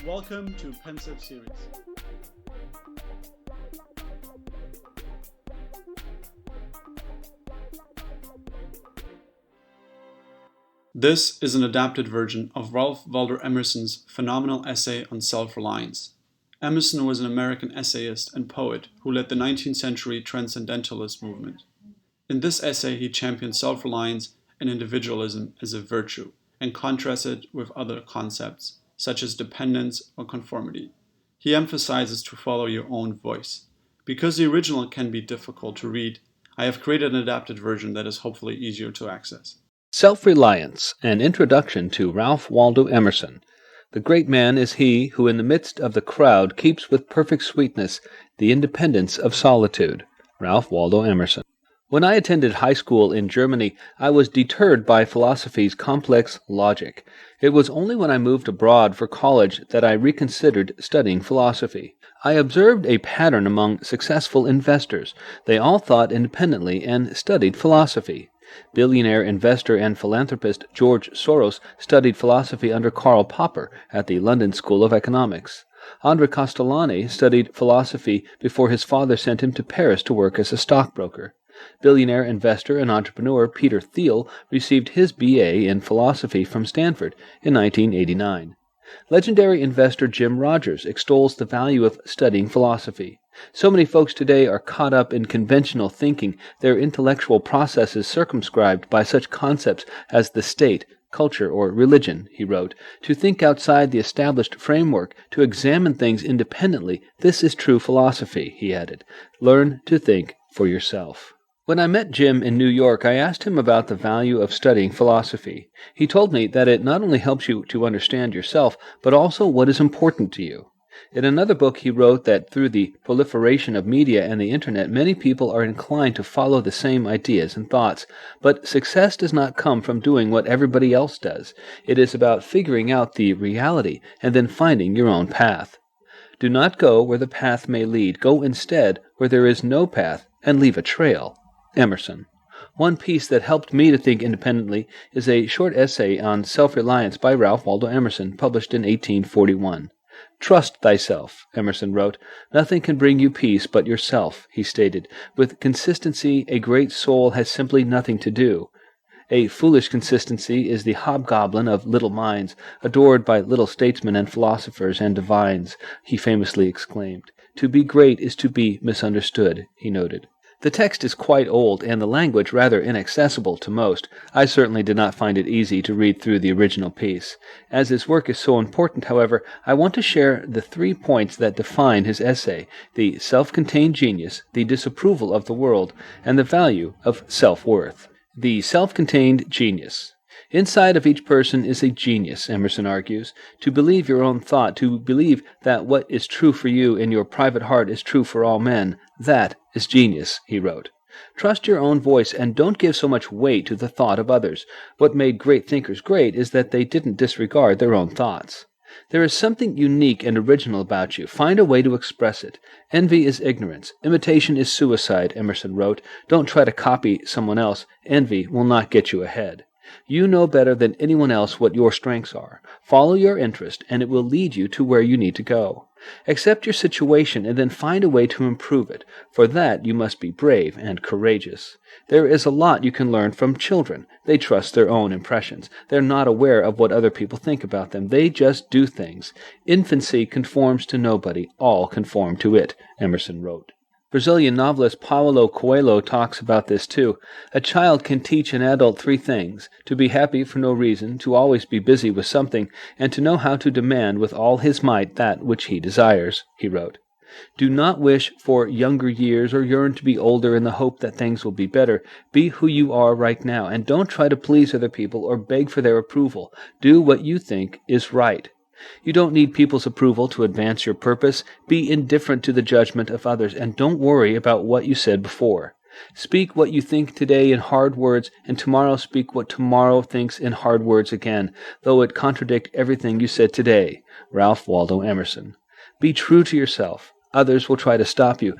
Welcome to Pensive Series. This is an adapted version of Ralph Waldo Emerson's phenomenal essay on self-reliance. Emerson was an American essayist and poet who led the 19th century transcendentalist movement. In this essay, he championed self-reliance and individualism as a virtue and contrasted it with other concepts, such as dependence or conformity. He emphasizes to follow your own voice. Because the original can be difficult to read, I have created an adapted version that is hopefully easier to access. Self-Reliance, an introduction to Ralph Waldo Emerson. The great man is he who in the midst of the crowd keeps with perfect sweetness the independence of solitude. Ralph Waldo Emerson. When I attended high school in Germany, I was deterred by philosophy's complex logic. It was only when I moved abroad for college that I reconsidered studying philosophy. I observed a pattern among successful investors. They all thought independently and studied philosophy. Billionaire investor and philanthropist George Soros studied philosophy under Karl Popper at the London School of Economics. André Castellani studied philosophy before his father sent him to Paris to work as a stockbroker. Billionaire investor and entrepreneur Peter Thiel received his B.A. in philosophy from Stanford in 1989. Legendary investor Jim Rogers extols the value of studying philosophy. So many folks today are caught up in conventional thinking, their intellectual processes circumscribed by such concepts as the state, culture, or religion, he wrote. To think outside the established framework, to examine things independently, this is true philosophy, he added. Learn to think for yourself. When I met Jim in New York, I asked him about the value of studying philosophy. He told me that it not only helps you to understand yourself, but also what is important to you. In another book, he wrote that through the proliferation of media and the internet, many people are inclined to follow the same ideas and thoughts. But success does not come from doing what everybody else does. It is about figuring out the reality and then finding your own path. Do not go where the path may lead. Go instead where there is no path and leave a trail. Emerson. One piece that helped me to think independently is a short essay on self-reliance by Ralph Waldo Emerson, published in 1841. Trust thyself, Emerson wrote. Nothing can bring you peace but yourself, he stated. With consistency, a great soul has simply nothing to do. A foolish consistency is the hobgoblin of little minds, adored by little statesmen and philosophers and divines, he famously exclaimed. To be great is to be misunderstood, he noted. The text is quite old and the language rather inaccessible to most. I certainly did not find it easy to read through the original piece. As his work is so important, however, I want to share the 3 points that define his essay: the self-contained genius, the disapproval of the world, and the value of self-worth. The self-contained genius. Inside of each person is a genius, Emerson argues. To believe your own thought, to believe that what is true for you in your private heart is true for all men, that is genius, he wrote. Trust your own voice and don't give so much weight to the thought of others. What made great thinkers great is that they didn't disregard their own thoughts. There is something unique and original about you. Find a way to express it. Envy is ignorance. Imitation is suicide, Emerson wrote. Don't try to copy someone else. Envy will not get you ahead. You know better than anyone else what your strengths are. Follow your interest, and it will lead you to where you need to go. Accept your situation and then find a way to improve it. For that you must be brave and courageous. There is a lot you can learn from children. They trust their own impressions. They're not aware of what other people think about them. They just do things. Infancy conforms to nobody. All conform to it, Emerson wrote. Brazilian novelist Paulo Coelho talks about this too. A child can teach an adult 3 things: to be happy for no reason, to always be busy with something, and to know how to demand with all his might that which he desires, he wrote. Do not wish for younger years or yearn to be older in the hope that things will be better. Be who you are right now, and don't try to please other people or beg for their approval. Do what you think is right. You don't need people's approval to advance your purpose. Be indifferent to the judgment of others, and don't worry about what you said before. Speak what you think today in hard words, and tomorrow speak what tomorrow thinks in hard words again, though it contradict everything you said today. Ralph Waldo Emerson. Be true to yourself. Others will try to stop you,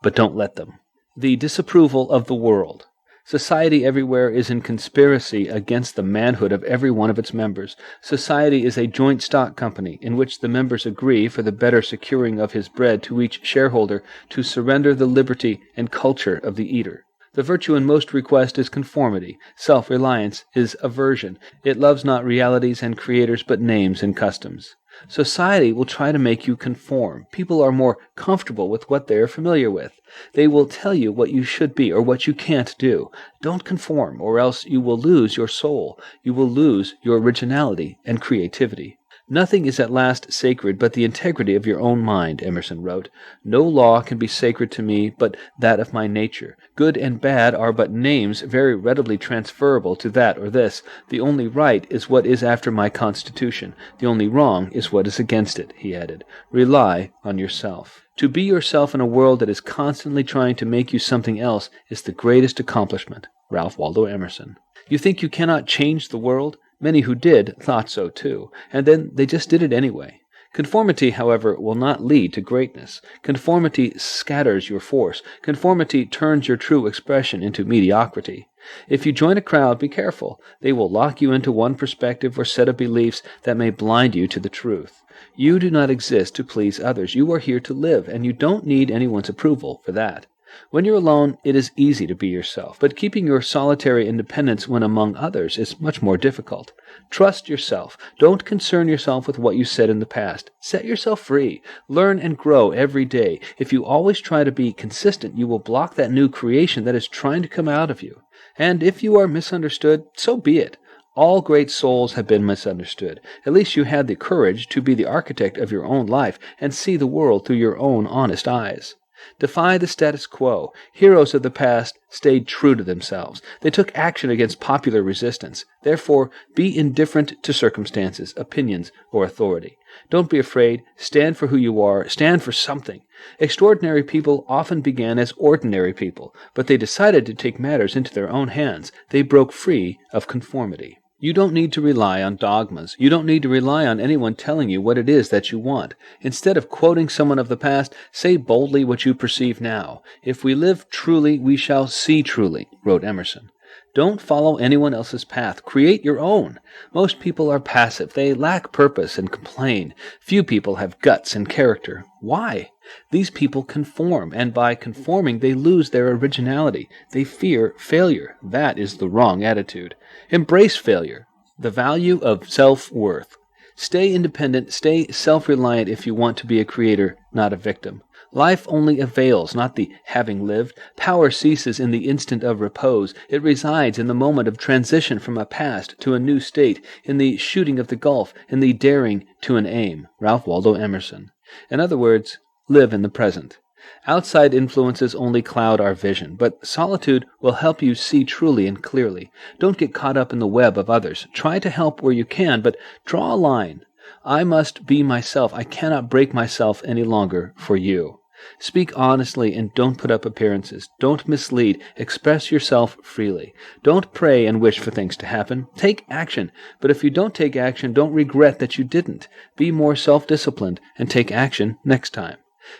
but don't let them. The disapproval of the world. Society everywhere is in conspiracy against the manhood of every one of its members. Society is a joint stock company in which the members agree, for the better securing of his bread to each shareholder, to surrender the liberty and culture of the eater. The virtue in most request is conformity. Self-reliance is aversion. It loves not realities and creators, but names and customs. Society will try to make you conform. People are more comfortable with what they are familiar with. They will tell you what you should be or what you can't do. Don't conform, or else you will lose your soul. You will lose your originality and creativity. Nothing is at last sacred but the integrity of your own mind, Emerson wrote. No law can be sacred to me but that of my nature. Good and bad are but names very readily transferable to that or this. The only right is what is after my constitution. The only wrong is what is against it, he added. Rely on yourself. To be yourself in a world that is constantly trying to make you something else is the greatest accomplishment. Ralph Waldo Emerson. You think you cannot change the world? Many who did thought so too, and then they just did it anyway. Conformity, however, will not lead to greatness. Conformity scatters your force. Conformity turns your true expression into mediocrity. If you join a crowd, be careful. They will lock you into one perspective or set of beliefs that may blind you to the truth. You do not exist to please others. You are here to live, and you don't need anyone's approval for that. When you're alone, it is easy to be yourself, but keeping your solitary independence when among others is much more difficult. Trust yourself. Don't concern yourself with what you said in the past. Set yourself free. Learn and grow every day. If you always try to be consistent, you will block that new creation that is trying to come out of you. And if you are misunderstood, so be it. All great souls have been misunderstood. At least you had the courage to be the architect of your own life and see the world through your own honest eyes. Defy the status quo. Heroes of the past stayed true to themselves. They took action against popular resistance. Therefore, be indifferent to circumstances, opinions, or authority. Don't be afraid. Stand for who you are. Stand for something. Extraordinary people often began as ordinary people, but they decided to take matters into their own hands. They broke free of conformity. You don't need to rely on dogmas. You don't need to rely on anyone telling you what it is that you want. Instead of quoting someone of the past, say boldly what you perceive now. If we live truly, we shall see truly, wrote Emerson. Don't follow anyone else's path. Create your own. Most people are passive. They lack purpose and complain. Few people have guts and character. Why? These people conform, and by conforming they lose their originality. They fear failure. That is the wrong attitude. Embrace failure. The value of self-worth. Stay independent, stay self-reliant if you want to be a creator, not a victim. Life only avails, not the having lived. Power ceases in the instant of repose. It resides in the moment of transition from a past to a new state, in the shooting of the gulf, in the daring to an aim. Ralph Waldo Emerson. In other words, live in the present. Outside influences only cloud our vision, but solitude will help you see truly and clearly. Don't get caught up in the web of others. Try to help where you can, but draw a line. I must be myself. I cannot break myself any longer for you. Speak honestly and don't put up appearances. Don't mislead. Express yourself freely. Don't pray and wish for things to happen. Take action. But if you don't take action, don't regret that you didn't. Be more self-disciplined and take action next time.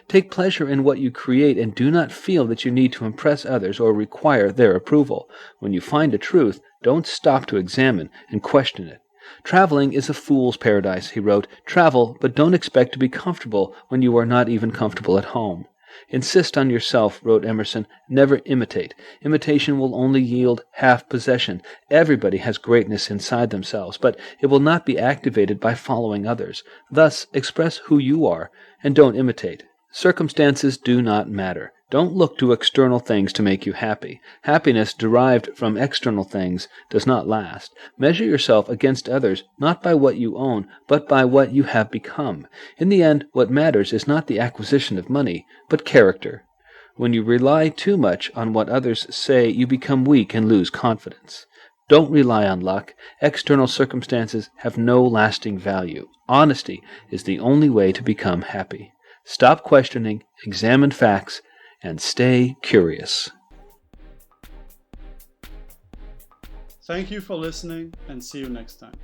Take pleasure in what you create and do not feel that you need to impress others or require their approval. When you find a truth, don't stop to examine and question it. Traveling is a fool's paradise, he wrote. Travel, but don't expect to be comfortable when you are not even comfortable at home. Insist on yourself, wrote Emerson. Never imitate. Imitation will only yield half possession. Everybody has greatness inside themselves, but it will not be activated by following others. Thus, express who you are, and don't imitate. Circumstances do not matter. Don't look to external things to make you happy. Happiness derived from external things does not last. Measure yourself against others, not by what you own, but by what you have become. In the end, what matters is not the acquisition of money, but character. When you rely too much on what others say, you become weak and lose confidence. Don't rely on luck. External circumstances have no lasting value. Honesty is the only way to become happy. Stop questioning, examine facts, and stay curious. Thank you for listening, and see you next time.